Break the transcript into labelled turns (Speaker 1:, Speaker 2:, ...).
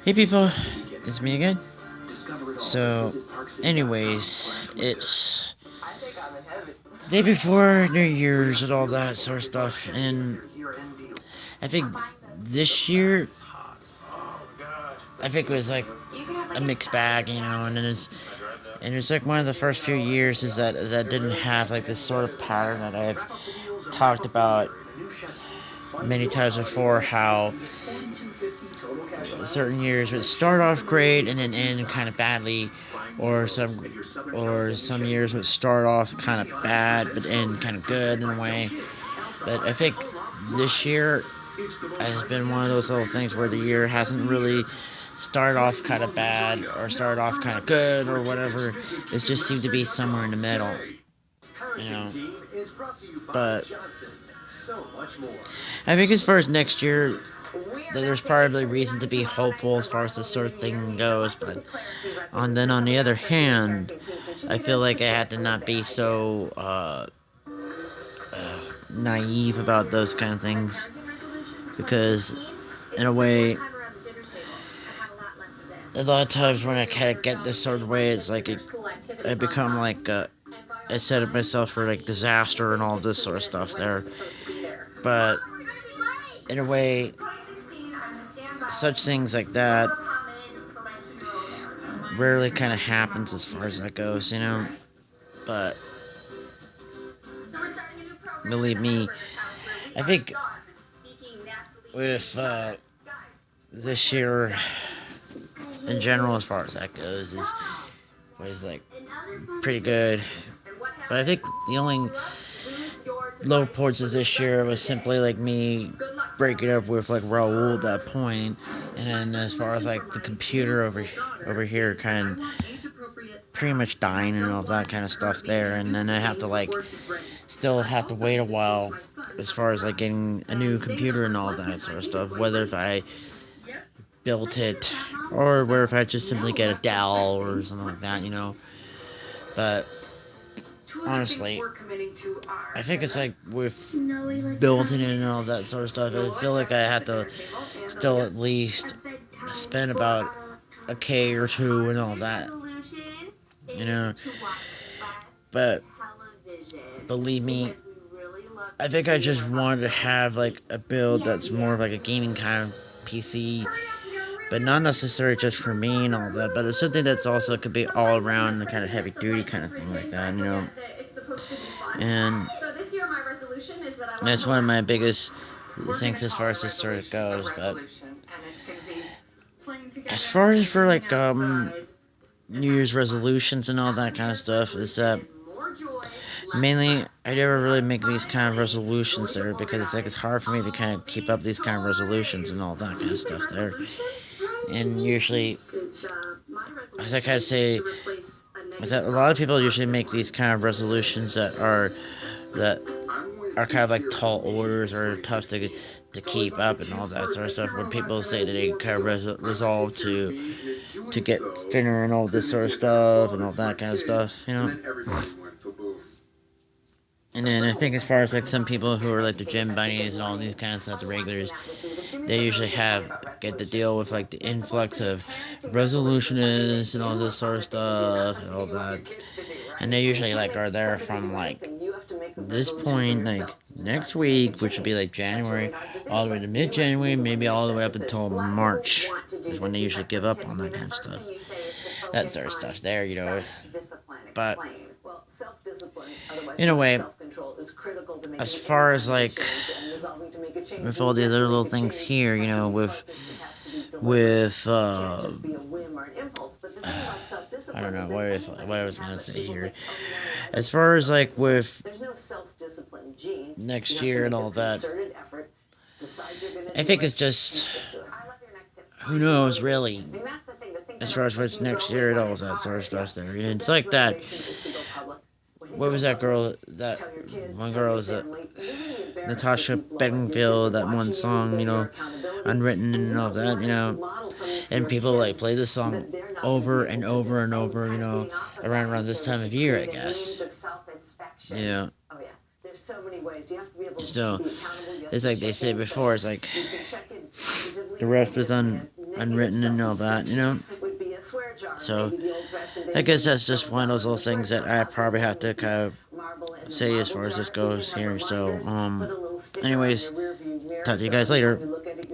Speaker 1: Hey people, it's me again. So, anyways, it's day before New Year's and all that sort of stuff, and I think this year, I think it was like a mixed bag, and it's like one of the first few years is that didn't have like this sort of pattern that I've talked about many times before, how certain years would start off great and then end kind of badly, or some years would start off kind of bad but end kind of good in a way. But I think this year has been one of those little things where the year hasn't really started off kind of bad or started off kind of good or whatever. It just seemed to be somewhere in the middle, you know. But I think as far as next year, there's probably reason to be hopeful as far as this sort of thing goes, but on the other hand, I feel like I had to not be so naive about those kind of things, because in a way, a lot of times when I kind of get this sort of way, it's like I become like I set up myself for like disaster and all this sort of stuff there. But in a way, such things like that rarely kind of happens as far as that goes, you know. But believe me, I think with this year in general, as far as that goes, was like pretty good. But I think the only low points of this year was simply like me breaking up with like Raul at that point, and then as far as like the computer over here kind of pretty much dying and all that kind of stuff there, and then I have to like still have to wait a while as far as like getting a new computer and all that sort of stuff, whether if I built it or whether if I just simply get a Dell or something like that, you know. But honestly, I think it's like with building it and all that sort of stuff, I feel like I had to still at least spend about a K or two and all that, you know. But believe me, I think I just wanted to have like a build that's more of like a gaming kind of PC, but not necessarily just for me and all that, but it's something that's also could be all around and kind of heavy duty kind of thing like that, you know. And that's one of my biggest things as far as this sort of goes. But as far as for like New Year's resolutions and all that kind of stuff, is that mainly I never really make these kind of resolutions there, because it's like it's hard for me to kind of keep up these kind of resolutions and all that kind of stuff there. And usually, as I kind of say, is that a lot of people usually make these kind of resolutions that are kind of like tall orders or tough to keep up and all that sort of stuff. When people say that they kind of resolve to get thinner and all this sort of stuff and all that kind of stuff, you know. And then I think as far as like some people who are like the gym bunnies and all these kind of stuff, the regulars, they usually get to deal with like the influx of resolutionists and all this sort of stuff and all that. And they usually like are there from like this point, like next week, which would be like January, all the way to mid-January, maybe all the way up until March, is when they usually give up on that kind of stuff. That sort of stuff there, you know. But in a way, as far as like with all the other little things here, you know, with I don't know what I was gonna say here. As far as like with next year and all that, I think it's just who knows really. As far as what's next year and all that sort of stuff there, and it's like that. What was that girl? That one girl is that Natasha Bedingfield. That one song, you know, Unwritten and all that, you know. And people like play this song over and over and over, you know, around this time of year, I guess. Yeah. So it's like they said before. It's like the rest is unwritten and all that, you know. So I guess that's just one of those little things that I probably have to kind of say as far as this goes here. So anyways, talk to you guys later.